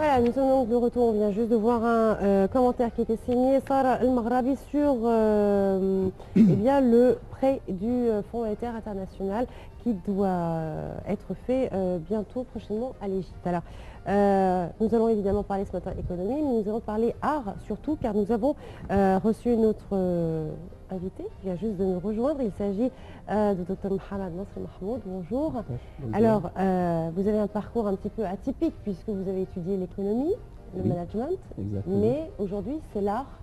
Voilà, nous sommes donc de retour. On vient juste de voir un commentaire qui était signé Sarah El-Maghrabi sur eh bien, le prêt du Fonds monétaire international qui doit être fait bientôt, prochainement à l'Égypte. Alors, nous allons évidemment parler ce matin économie, mais nous allons parler art surtout, car nous avons reçu notre invité qui vient juste de nous rejoindre. Il s'agit de Dr Mohamed Nasr Mahmoud. Bonjour. Bonjour. Alors, vous avez un parcours un petit peu atypique puisque vous avez étudié l'économie, le management, Exactement. mais aujourd'hui c'est l'art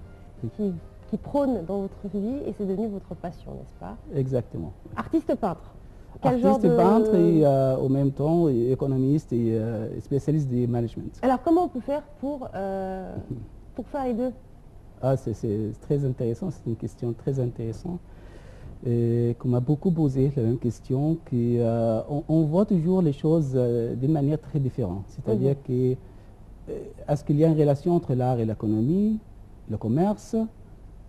qui prône dans votre vie et c'est devenu votre passion, n'est-ce pas? Exactement. Artiste peintre. Artiste peintre et en même temps économiste et spécialiste du management. Alors comment on peut faire pour faire les deux? Ah, c'est très intéressant, c'est une question très intéressante. Qu'on m'a beaucoup posé la même question, on voit toujours les choses d'une manière très différente. C'est-à-dire que est-ce qu'il y a une relation entre l'art et l'économie, le commerce,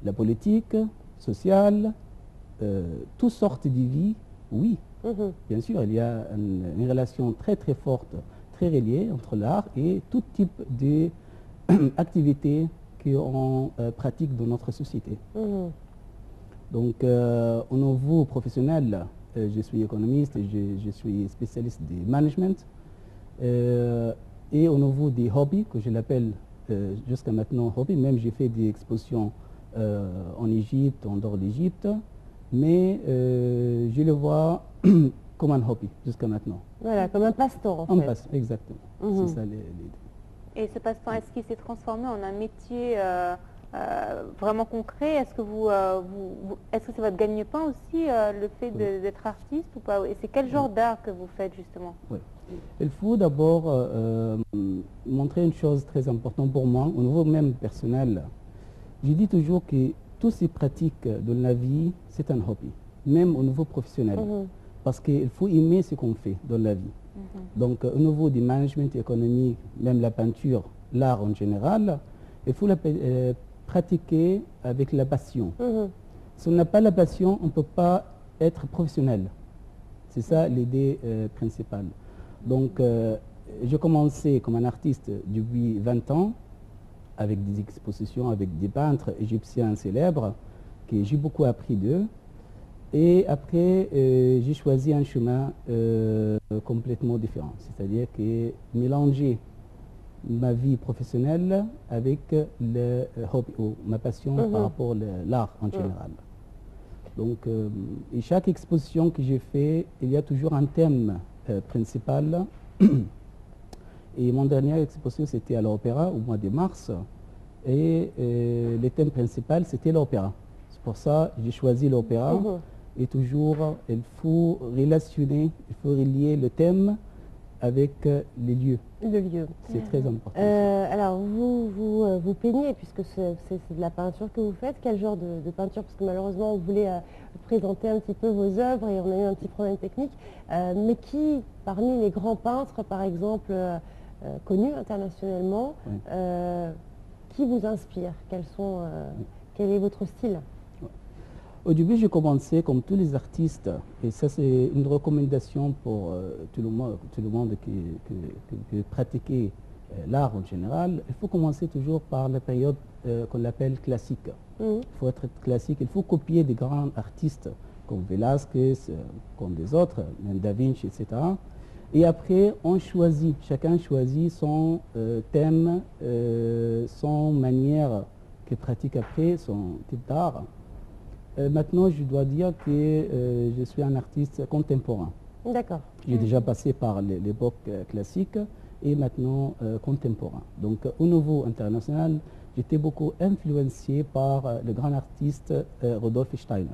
la politique, sociale, toutes sortes de vies? Oui, bien sûr, il y a une relation très très forte, très reliée entre l'art et tout type d'activités qu'on pratique dans notre société. Donc, au niveau professionnel, je suis économiste et je suis spécialiste du management. Et au niveau des hobbies, que je l'appelle jusqu'à maintenant hobby, même j'ai fait des expositions en Égypte, en dehors d'Égypte, mais je le vois comme un hobby jusqu'à maintenant. Voilà, comme un passe-temps en fait. Un passe-temps, exactement. C'est ça l'idée. Et ce passe-temps, est-ce qu'il s'est transformé en un métier vraiment concret? Est-ce que est-ce que c'est votre gagne-pain aussi, le fait d'être artiste ou pas? Et c'est quel genre d'art que vous faites justement? Oui. Il faut d'abord montrer une chose très importante pour moi, au niveau même personnel. Je dis toujours que toutes ces pratiques de la vie, c'est un hobby, même au niveau professionnel. Parce qu'il faut aimer ce qu'on fait dans la vie. Donc, au niveau du management économique, même la peinture, l'art en général, il faut la pratiquer avec la passion. Si on n'a pas la passion, on ne peut pas être professionnel. C'est ça l'idée principale. Donc, j'ai commencé comme un artiste depuis 20 ans, avec des expositions, avec des peintres égyptiens célèbres, que j'ai beaucoup appris d'eux. Et après, j'ai choisi un chemin complètement différent, c'est-à-dire que mélanger ma vie professionnelle avec le hobby, ou ma passion par rapport à l'art en général. Donc, et chaque exposition que j'ai fait, il y a toujours un thème principal. Et mon dernière exposition, c'était à l'Opéra au mois de mars. Et le thème principal, c'était l'opéra. C'est pour ça que j'ai choisi l'opéra. Et toujours, il faut relationner, il faut relier le thème avec les lieux. Le lieu. C'est très important. Alors, vous peignez, puisque c'est de la peinture que vous faites. Quel genre de peinture? Parce que malheureusement, on voulait présenter un petit peu vos œuvres et on a eu un petit problème technique. Mais qui, parmi les grands peintres, par exemple, connus internationalement, qui vous inspire? Quel est votre style? Au début, j'ai commencé comme tous les artistes, et ça c'est une recommandation pour tout le monde qui pratique l'art en général. Il faut commencer toujours par la période qu'on appelle classique. Il faut être classique, il faut copier des grands artistes comme Velázquez, comme des autres, même Da Vinci, etc. Et après, chacun choisit son thème, son manière qu'il pratique après, son type d'art. Maintenant, je dois dire que je suis un artiste contemporain. D'accord. J'ai déjà passé par l'époque classique et maintenant contemporain. Donc, au niveau international, j'étais beaucoup influencé par le grand artiste Rudolf Steiner.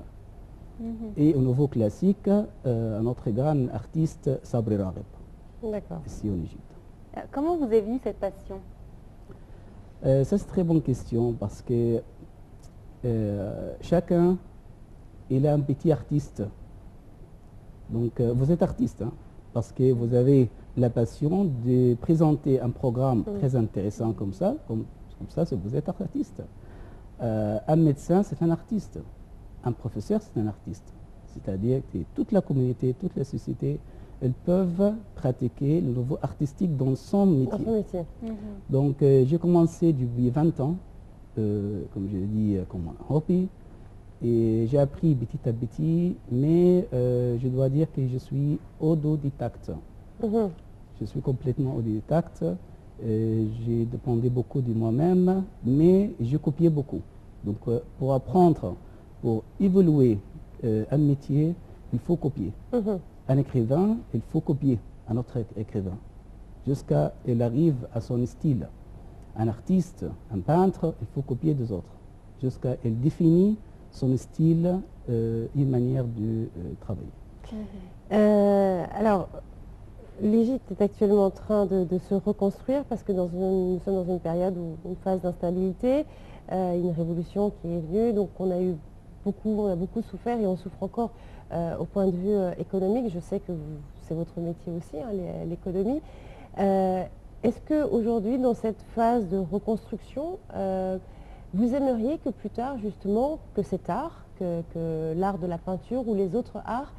Et au niveau classique, un autre grand artiste, Sabri Raghib, ici en Égypte. Comment vous est venue cette passion? Ça, c'est une très bonne question parce que chacun, il a un petit artiste. Donc, vous êtes artiste, hein, parce que vous avez la passion de présenter un programme très intéressant comme ça, vous êtes artiste. Un médecin, c'est un artiste. Un professeur, c'est un artiste. C'est-à-dire que toute la communauté, toute la société elles peuvent pratiquer le niveau artistique dans son métier. Dans son métier. Donc, j'ai commencé depuis 20 ans, comme je l'ai dit, comme un hobby. Et j'ai appris petit à petit, mais je dois dire que je suis autodidacte. Je suis complètement autodidacte. J'ai dépendé beaucoup de moi-même, mais j'ai copié beaucoup. Donc, pour apprendre, pour évoluer un métier, il faut copier. Un écrivain, il faut copier un autre écrivain, jusqu'à ce qu'il arrive à son style. Un artiste, un peintre, il faut copier des autres, jusqu'à ce qu'il définit son style, une manière de travailler. Alors, l'Égypte est actuellement en train de se reconstruire parce que nous sommes dans une période où une phase d'instabilité, une révolution qui est venue, donc on a beaucoup souffert et on souffre encore au point de vue économique. Je sais que c'est votre métier aussi, hein, l'économie. Est-ce qu'aujourd'hui, dans cette phase de reconstruction, vous aimeriez que plus tard, justement, que cet art, que l'art de la peinture ou les autres arts,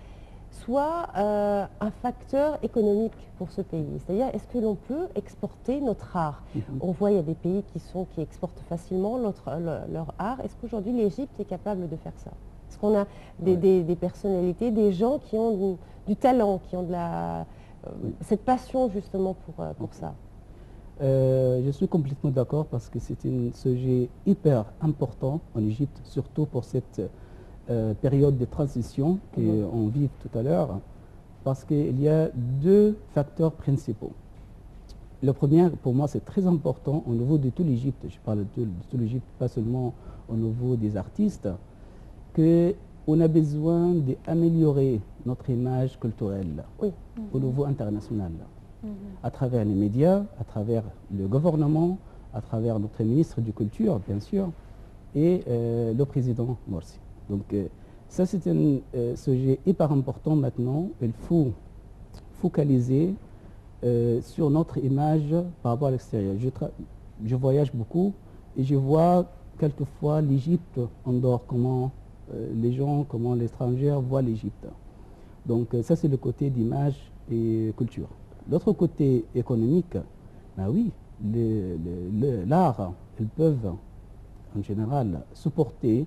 soit un facteur économique pour ce pays? C'est-à-dire, est-ce que l'on peut exporter notre art? On voit, il y a des pays qui exportent facilement leur art. Est-ce qu'aujourd'hui, l'Égypte est capable de faire ça? Est-ce qu'on a des personnalités, des gens qui ont du talent, qui ont cette passion, justement, pour ça? Je suis complètement d'accord parce que c'est un sujet hyper important en Égypte, surtout pour cette période de transition qu'on vit tout à l'heure, parce qu'il y a deux facteurs principaux. Le premier, pour moi, c'est très important au niveau de toute l'Égypte, je parle de toute l'Égypte, pas seulement au niveau des artistes, qu'on a besoin d'améliorer notre image culturelle au niveau international, à travers les médias, à travers le gouvernement, à travers notre ministre de Culture, bien sûr, et le président Morsi. Donc ça, c'est un sujet hyper important maintenant. Il faut focaliser sur notre image par rapport à l'extérieur. Je voyage beaucoup et je vois quelquefois l'Égypte en dehors, comment les gens, comment les étrangers voient l'Égypte. Donc ça, c'est le côté d'image et culture. L'autre côté économique, ben oui, l'art, ils peuvent en général supporter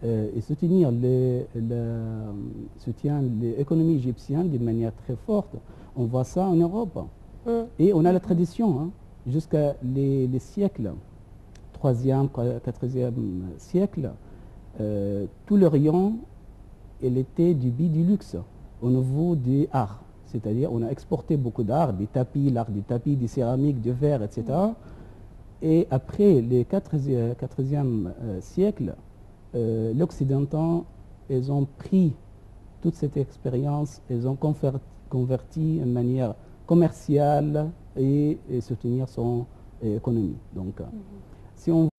et soutenir l'économie égyptienne d'une manière très forte. On voit ça en Europe. Et on a la tradition, hein, jusqu'à les siècles, 3e, 4e siècle, tout l'Orient, il était du luxe au niveau des arts. C'est-à-dire on a exporté beaucoup d'art, l'art des tapis, des céramiques, du verre, etc. Et après les 4e siècle, l'Occidental, ils ont pris toute cette expérience, ils ont converti de manière commerciale et soutenir son économie. Donc, si on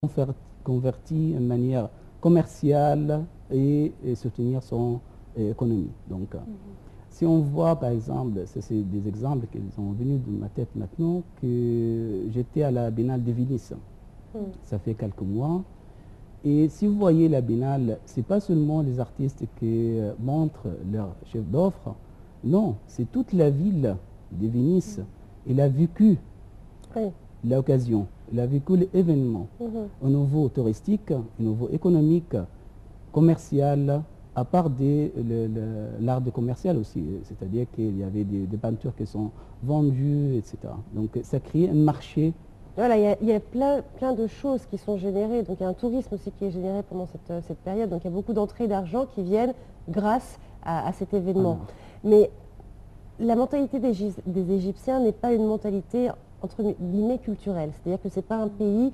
convertit de manière commerciale et soutenir son économie. Donc, si on voit, par exemple, c'est des exemples qui sont venus de ma tête maintenant, que j'étais à la Biennale de Venise. Ça fait quelques mois. Et si vous voyez la Biennale, ce n'est pas seulement les artistes qui montrent leur chef d'œuvre. Non, c'est toute la ville de Venise. Il a vécu l'occasion, il a vécu l'événement au niveau touristique, au niveau économique, commercial, à part l'art commercial aussi, c'est-à-dire qu'il y avait des peintures qui sont vendues, etc. Donc ça crée un marché. Voilà, il y a plein de choses qui sont générées. Donc il y a un tourisme aussi qui est généré pendant cette période. Donc il y a beaucoup d'entrées d'argent qui viennent grâce à cet événement. Mais la mentalité des Égyptiens n'est pas une mentalité entre guillemets culturelle. C'est-à-dire que ce n'est pas un pays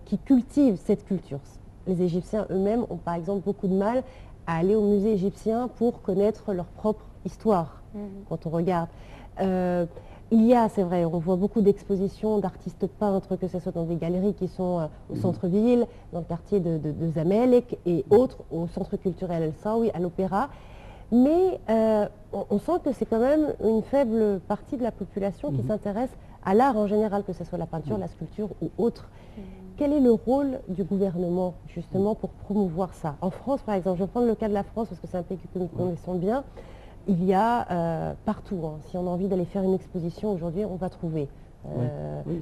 qui cultive cette culture. Les Égyptiens eux-mêmes ont par exemple beaucoup de mal à aller au musée égyptien pour connaître leur propre histoire, quand on regarde. Il y a, c'est vrai, on voit beaucoup d'expositions d'artistes peintres, que ce soit dans des galeries qui sont au centre-ville, dans le quartier de Zamalek et autres, au centre culturel El Saoui, à l'Opéra. Mais on sent que c'est quand même une faible partie de la population qui s'intéresse à l'art en général, que ce soit la peinture, la sculpture ou autre. Quel est le rôle du gouvernement, justement, pour promouvoir ça? En France, par exemple, je vais prendre le cas de la France, parce que c'est un pays que nous connaissons bien. il y a partout, hein. Si on a envie d'aller faire une exposition aujourd'hui, on va trouver. Oui,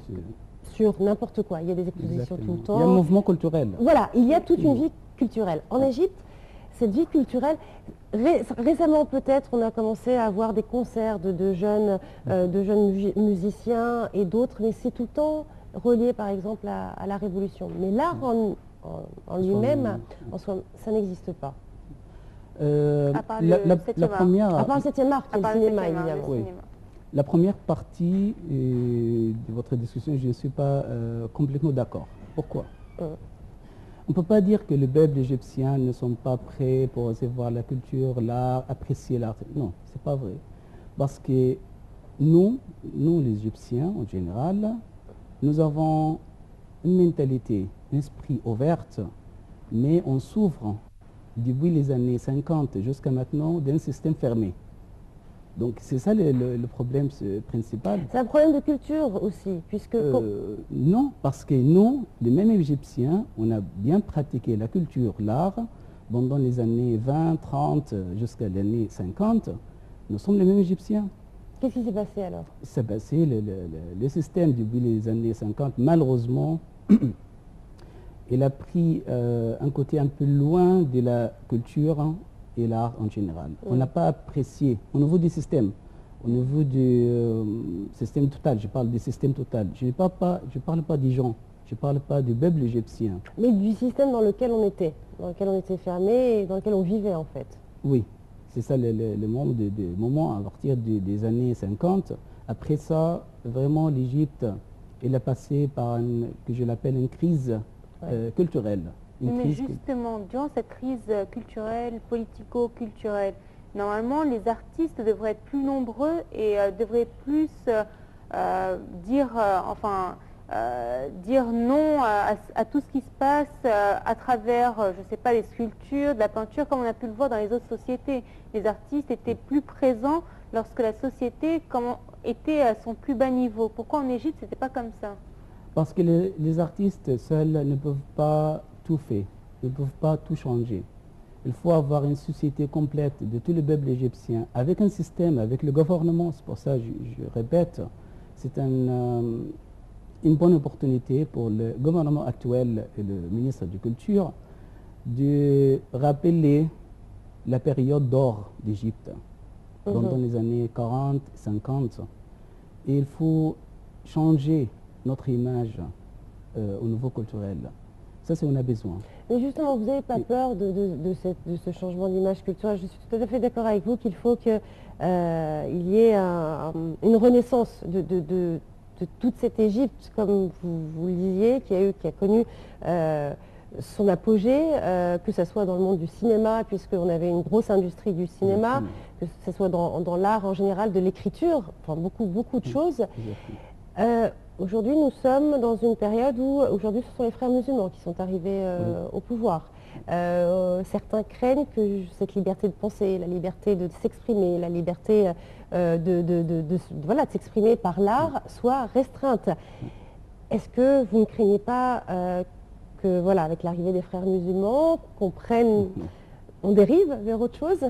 Sur n'importe quoi. Il y a des expositions tout le temps. Il y a un mouvement culturel. Voilà, il y a toute une vie culturelle. En Égypte, cette vie culturelle, récemment peut-être, on a commencé à avoir des concerts de jeunes musiciens et d'autres, mais c'est tout le temps relié par exemple à la Révolution. Mais l'art en lui-même, en soi, ça n'existe pas. À part le la 7e art. première, À part le 7e art, qui est le cinéma, évidemment. Oui. La première partie de votre discussion, je ne suis pas complètement d'accord. Pourquoi? On ne peut pas dire que les peuples égyptiens ne sont pas prêts pour recevoir la culture, l'art, apprécier l'art. Non, ce n'est pas vrai. Parce que nous, les Égyptiens en général, nous avons une mentalité, un esprit ouvert, mais on souffre depuis les années 50 jusqu'à maintenant d'un système fermé. Donc c'est ça le problème principal. C'est un problème de culture aussi, puisque... Non, parce que nous, les mêmes Égyptiens, on a bien pratiqué la culture, l'art, pendant les années 20, 30, jusqu'à l'année 50. Nous sommes les mêmes Égyptiens. Qu'est-ce qui s'est passé alors? C'est passé, le système depuis les années 50, malheureusement, il a pris un côté un peu loin de la culture et l'art en général. On n'a pas apprécié, au niveau du système, au niveau du système total, je parle du système total, je ne parle pas des gens, je ne parle pas du peuple égyptien. Mais du système dans lequel on était fermé et dans lequel on vivait en fait. Oui, c'est ça le moment à partir des années 50. Après ça, vraiment l'Égypte, elle a passé par que je l'appelle une crise culturelle. Mais justement, durant cette crise culturelle, politico-culturelle, normalement, les artistes devraient être plus nombreux et devraient plus dire non à tout ce qui se passe à travers, je ne sais pas, les sculptures, de la peinture, comme on a pu le voir dans les autres sociétés. Les artistes étaient plus présents lorsque la société était à son plus bas niveau. Pourquoi en Égypte, ce n'était pas comme ça? Parce que les artistes seuls ne peuvent pas tout faire, ne peuvent pas tout changer. Il faut avoir une société complète de tout le peuple égyptien, avec un système, avec le gouvernement. C'est pour ça, je répète, c'est une bonne opportunité pour le gouvernement actuel et le ministre de la Culture de rappeler la période d'or d'Égypte, pendant les années 40, 50. Et il faut changer notre image au niveau culturel. Ça, c'est on a besoin. Mais justement, vous n'avez pas peur de ce changement d'image culturelle? Je suis tout à fait d'accord avec vous qu'il faut qu'il y ait une renaissance de toute cette Égypte, comme vous le disiez, qui a connu son apogée, que ce soit dans le monde du cinéma, puisqu'on avait une grosse industrie du cinéma, que ce soit dans l'art en général, de l'écriture, enfin beaucoup de choses. Aujourd'hui, nous sommes dans une période où, aujourd'hui, ce sont les frères musulmans qui sont arrivés au pouvoir. Certains craignent que cette liberté de penser, la liberté de s'exprimer, la liberté de s'exprimer par l'art soit restreinte. Est-ce que vous ne craignez pas que, voilà, avec l'arrivée des frères musulmans, on dérive vers autre chose?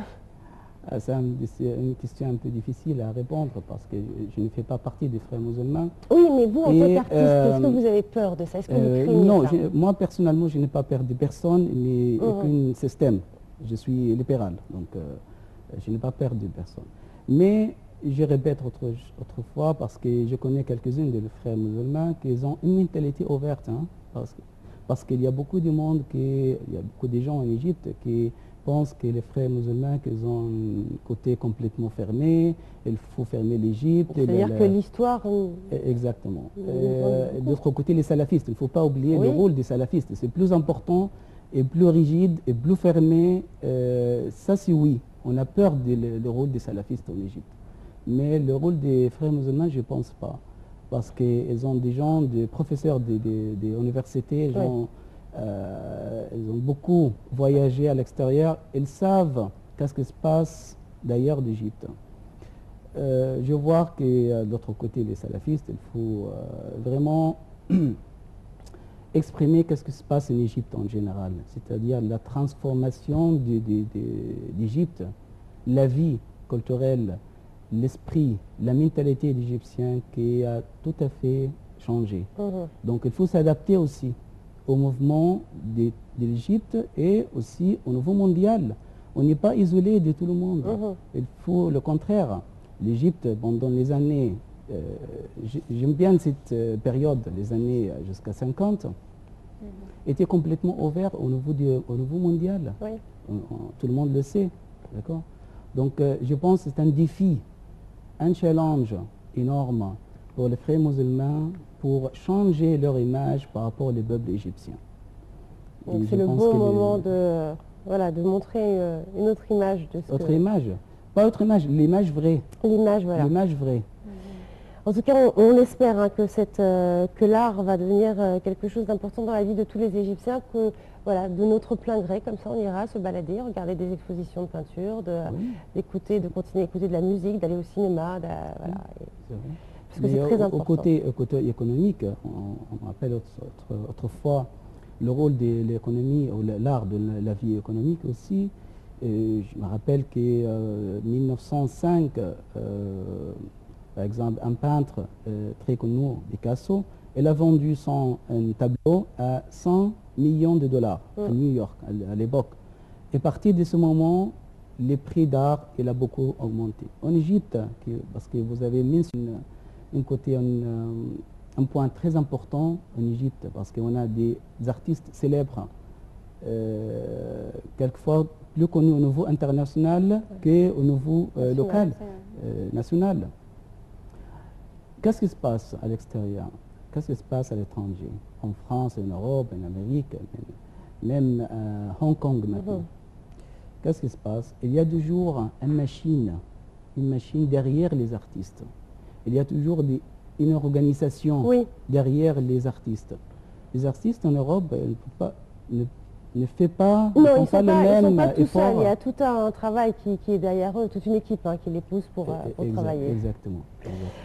C'est une question un peu difficile à répondre parce que je ne fais pas partie des frères musulmans. Oui, mais vous, en tant qu'artiste, est-ce que vous avez peur de ça? Est-ce que vous craignez non, ça? moi personnellement, je n'ai pas peur de personne, mais aucun système. Je suis libéral, donc je n'ai pas peur de personne. Mais je répète autrefois parce que je connais quelques-uns des frères musulmans qui ont une mentalité ouverte, hein, parce qu'il y a beaucoup de monde, il y a beaucoup de gens en Égypte qui pensent que les frères musulmans qu'ils ont un côté complètement fermé, il faut fermer l'Égypte. C'est-à-dire que l'histoire... Exactement. D'autre côté, les salafistes, il ne faut pas oublier le rôle des salafistes. C'est plus important et plus rigide et plus fermé. Ça, c'est oui. On a peur du rôle des salafistes en Égypte. Mais le rôle des frères musulmans, je ne pense pas. Parce qu'ils ont des gens, des professeurs des universités, ils ont beaucoup voyagé à l'extérieur. Ils savent qu'est-ce qui se passe d'ailleurs d'Égypte. Je vois que de l'autre côté, les salafistes, il faut vraiment exprimer qu'est-ce qui se passe en Égypte en général. C'est-à-dire la transformation d'Égypte, la vie culturel, l'esprit, la mentalité égyptienne qui a tout à fait changé. Donc il faut s'adapter aussi au mouvement de l'Égypte et aussi au niveau mondial. On n'est pas isolé de tout le monde. Il faut le contraire. L'Égypte, pendant les années, j'aime bien cette période, les années jusqu'à 50, était complètement ouvert au niveau mondial. Oui. Tout le monde le sait. D'accord. Donc je pense que c'est un défi, un challenge énorme pour les frères musulmans pour changer leur image par rapport au peuple égyptien. Donc c'est le bon moment de montrer une autre image de ce autre image. Pas autre image, l'image vraie. L'image, voilà. L'image vraie. En tout cas, on espère hein, que l'art va devenir quelque chose d'important dans la vie de tous les Égyptiens, que voilà, de notre plein gré, comme ça on ira se balader, regarder des expositions de peinture, de continuer à écouter de la musique, d'aller au cinéma, voilà, parce que c'est très important. Au côté économique, on rappelle autrefois le rôle de l'économie, ou l'art de la vie économique aussi. Je me rappelle qu'en 1905, par exemple, un peintre très connu, Picasso, il a vendu son tableau à 100 millions de dollars à New York à l'époque. Et à partir de ce moment, les prix d'art il a beaucoup augmenté. En Égypte, parce que vous avez mentionné un point très important en Égypte, parce qu'on a des artistes célèbres, quelquefois plus connus au niveau international qu'au niveau local, national. Qu'est-ce qui se passe à l'extérieur? Qu'est-ce qui se passe à l'étranger? En France, en Europe, en Amérique, même à Hong Kong maintenant. Qu'est-ce qui se passe? Il y a toujours une machine derrière les artistes. Il y a toujours une organisation derrière les artistes. Les artistes en Europe ne font pas le même effort. Il y a tout un travail qui est derrière eux, toute une équipe qui les pousse pour travailler. Exactement.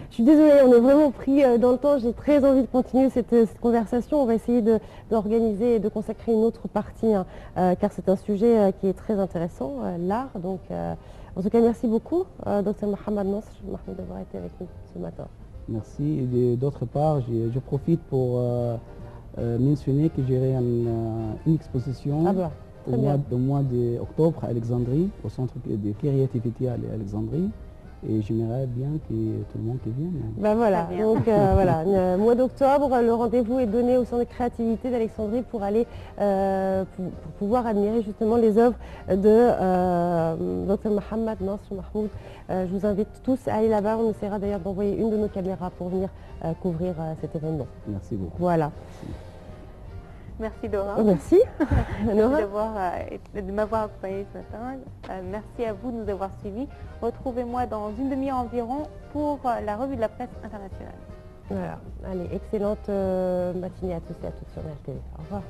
Je suis désolée, on est vraiment pris dans le temps. J'ai très envie de continuer cette conversation. On va essayer d'organiser et de consacrer une autre partie, car c'est un sujet qui est très intéressant, l'art. Donc, en tout cas, merci beaucoup, Dr Mohamed Nasr Mahmoud, d'avoir été avec nous ce matin. Merci. Et d'autre part, je profite pour mentionner que j'aurai une exposition au mois d'octobre à Alexandrie, au centre de créativité à Alexandrie. Et j'aimerais bien que tout le monde vienne. Ben voilà, donc voilà, mois d'octobre, le rendez-vous est donné au centre de créativité d'Alexandrie pour aller pour pouvoir admirer justement les œuvres de Dr Mohamed Nasr Mahmoud. Je vous invite tous à aller là-bas. On essaiera d'ailleurs d'envoyer une de nos caméras pour venir couvrir cet événement. Merci beaucoup. Voilà. Merci Dora. Merci. De m'avoir accompagnée ce matin. Merci à vous de nous avoir suivis. Retrouvez-moi dans une demi-heure environ pour la revue de la presse internationale. Voilà. Allez, excellente matinée à tous et à toutes sur RTV. Au revoir.